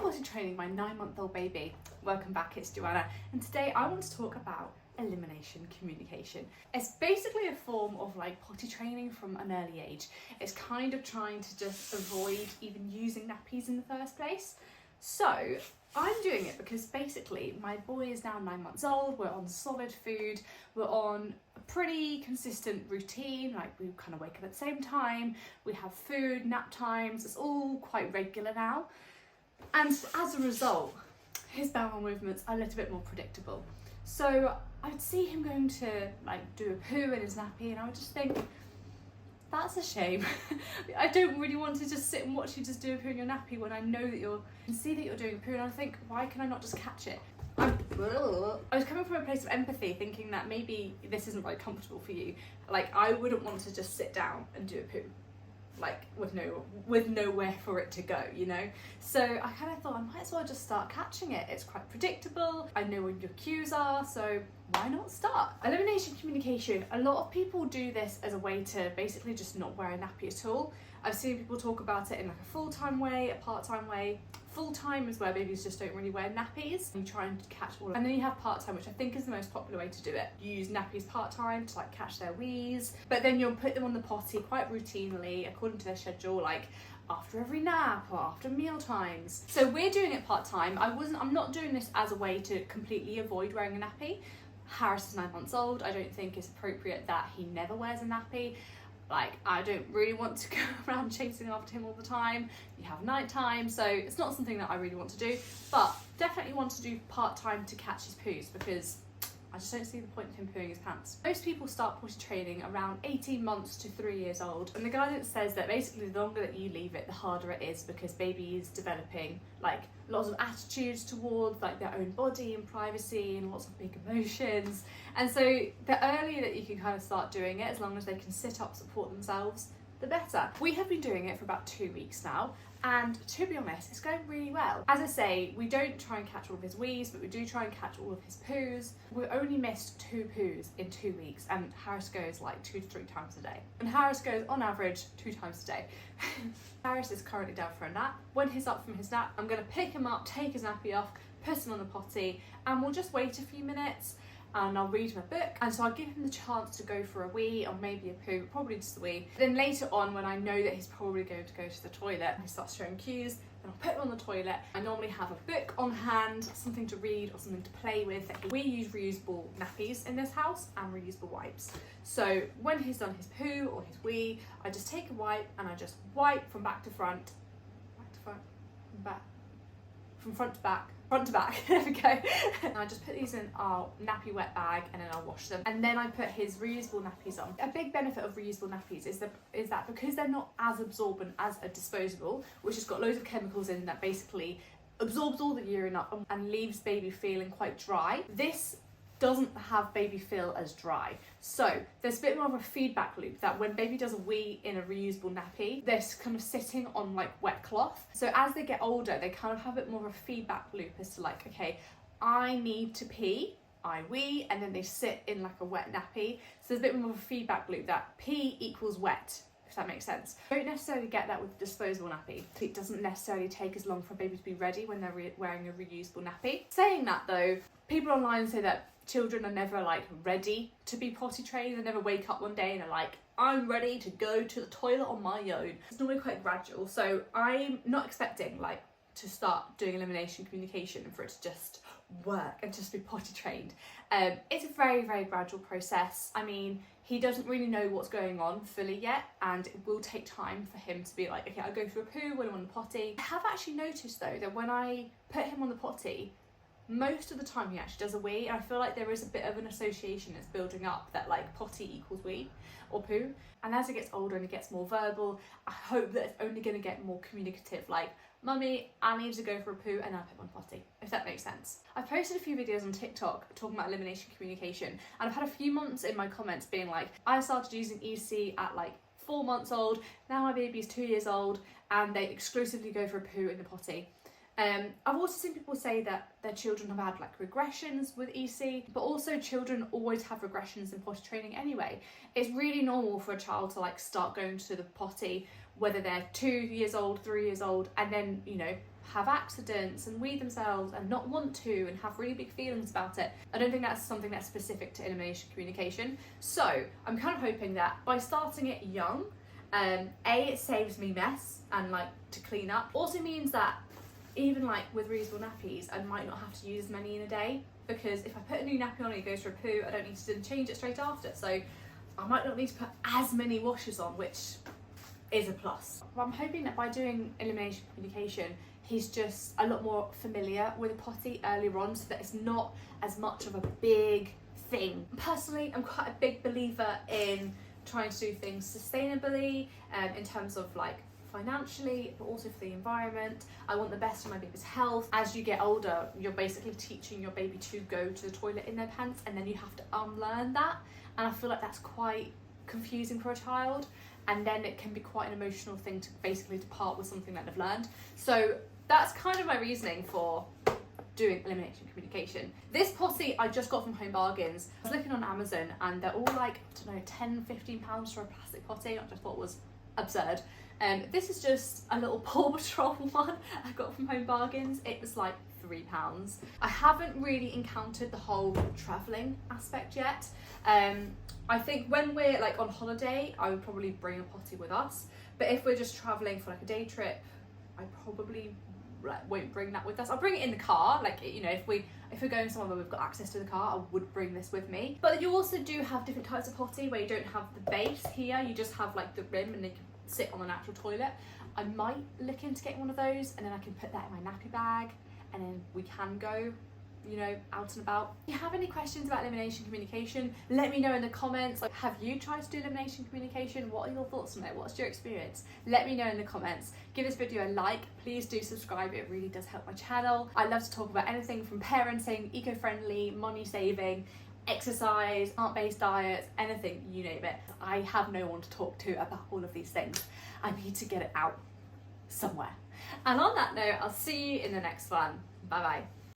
potty training my 9-month-old baby. Welcome back, it's Joanna, and today I want to talk about elimination communication. It's basically a form of like potty training from an early age. It's kind of trying to just avoid even using nappies in the first place. So I'm doing it because basically my boy is now 9 months old, we're on solid food, we're on a pretty consistent routine, like we kind of wake up at the same time, we have food, nap times, it's all quite regular now. And as a result, his bowel movements are a little bit more predictable. So I would see him going to like do a poo in his nappy and I would just think, that's a shame. I don't really want to just sit and watch you just do a poo in your nappy when I know that you can see that you're doing a poo, and I think, why can I not just catch it? I was coming from a place of empathy, thinking that maybe this isn't very comfortable for you. Like, I wouldn't want to just sit down and do a poo, like with nowhere for it to go, you know? So I kind of thought I might as well just start catching it. It's quite predictable. I know when your cues are, so why not start? Elimination communication. A lot of people do this as a way to basically just not wear a nappy at all. I've seen people talk about it in like a full-time way, a part-time way. Full-time is where babies just don't really wear nappies. You try and catch all of, and then you have part-time, which I think is the most popular way to do it. You use nappies part-time to like catch their wheeze, but then you'll put them on the potty quite routinely according to their schedule, like after every nap or after meal times. So we're doing it part-time. I'm not doing this as a way to completely avoid wearing a nappy. Harris is 9 months old. I don't think it's appropriate that he never wears a nappy. Like, I don't really want to go around chasing after him all the time. You have night time, so it's not something that I really want to do, but definitely want to do part-time to catch his poos, because I just don't see the point of him pooing his pants. Most people start potty training around 18 months to 3 years old, and the guidance says that basically the longer that you leave it, the harder it is, because baby is developing like lots of attitudes towards like their own body and privacy and lots of big emotions. And so the earlier that you can kind of start doing it, as long as they can sit up, support themselves, the better. We have been doing it for about 2 weeks now, and to be honest, it's going really well. As I say, we don't try and catch all of his wheeze, but we do try and catch all of his poos. We only missed 2 poos in 2 weeks, and Harris goes like 2 to 3 times a day. And Harris goes on average 2 times a day. Harris is currently down for a nap. When he's up from his nap, I'm gonna pick him up, take his nappy off, put him on the potty, and we'll just wait a few minutes and I'll read him a book, and so I'll give him the chance to go for a wee or maybe a poo, probably just a wee. Then later on, when I know that he's probably going to go to the toilet, he starts showing cues, then I'll put him on the toilet. I normally have a book on hand, something to read or something to play with. We use reusable nappies in this house and reusable wipes. So when he's done his poo or his wee, I just take a wipe and I just wipe from back to front, from front to back, there we go. And I just put these in our nappy wet bag and then I'll wash them. And then I put his reusable nappies on. A big benefit of reusable nappies is that because they're not as absorbent as a disposable, which has got loads of chemicals in that basically absorbs all the urine up and leaves baby feeling quite dry, this doesn't have baby feel as dry. So there's a bit more of a feedback loop that when baby does a wee in a reusable nappy, they're kind of sitting on like wet cloth. So as they get older, they kind of have a bit more of a feedback loop as to like, okay, I need to pee, I wee, and then they sit in like a wet nappy. So there's a bit more of a feedback loop that pee equals wet, if that makes sense. You don't necessarily get that with a disposable nappy. It doesn't necessarily take as long for a baby to be ready when they're wearing a reusable nappy. Saying that though, people online say that children are never like ready to be potty trained. They never wake up one day and are like, I'm ready to go to the toilet on my own. It's normally quite gradual. So I'm not expecting like to start doing elimination communication and for it to just work and just be potty trained. It's a very, very gradual process. I mean, he doesn't really know what's going on fully yet, and it will take time for him to be like, okay, I'll go for a poo when I'm on the potty. I have actually noticed though that when I put him on the potty, most of the time he actually does a wee, and I feel like there is a bit of an association that's building up that like potty equals wee or poo. And as he gets older and he gets more verbal, I hope that it's only going to get more communicative, like, mummy, I need to go for a poo, and I'll put him on potty, if that makes sense. I've posted a few videos on TikTok talking about elimination communication, and I've had a few months in my comments being like, I started using EC at like 4 months old, now my baby's 2 years old, and they exclusively go for a poo in the potty. I've also seen people say that their children have had like regressions with EC, but also children always have regressions in potty training anyway. It's really normal for a child to like start going to the potty, whether they're 2 years old, 3 years old, and then, you know, have accidents and wee themselves and not want to and have really big feelings about it. I don't think that's something that's specific to elimination communication. So I'm kind of hoping that by starting it young, it saves me mess and like to clean up. Also means that even like with reusable nappies, I might not have to use as many in a day, because if I put a new nappy on and it goes for a poo, I don't need to then change it straight after. So I might not need to put as many washes on, which is a plus. But I'm hoping that by doing elimination communication, he's just a lot more familiar with a potty earlier on, so that it's not as much of a big thing. Personally, I'm quite a big believer in trying to do things sustainably, in terms of like financially, but also for the environment. I want the best for my baby's health. As you get older, you're basically teaching your baby to go to the toilet in their pants, and then you have to unlearn that. And I feel like that's quite confusing for a child. And then it can be quite an emotional thing to basically depart with something that they've learned. So that's kind of my reasoning for doing elimination communication. This potty I just got from Home Bargains. I was looking on Amazon and they're all like, I don't know, £10-15 for a plastic potty, which I thought was absurd. This is just a little Paw Patrol one I got from Home Bargains. It was like £3. I haven't really encountered the whole travelling aspect yet. I think when we're like on holiday, I would probably bring a potty with us. But if we're just travelling for like a day trip, I probably won't bring that with us. I'll bring it in the car, like, you know, if we're going somewhere where we've got access to the car, I would bring this with me. But you also do have different types of potty where you don't have the base here, you just have like the rim and they can sit on the natural toilet. I might look into getting one of those, and then I can put that in my nappy bag, and then we can go, you know, out and about. If you have any questions about elimination communication, let me know in the comments. Like, have you tried to do elimination communication? What are your thoughts on it? What's your experience? Let me know in the comments. Give this video a like. Please do subscribe. It really does help my channel. I love to talk about anything from parenting, eco-friendly, money saving, exercise, plant-based diets, anything, you name it. I have no one to talk to about all of these things. I need to get it out somewhere. And on that note, I'll see you in the next one. Bye bye.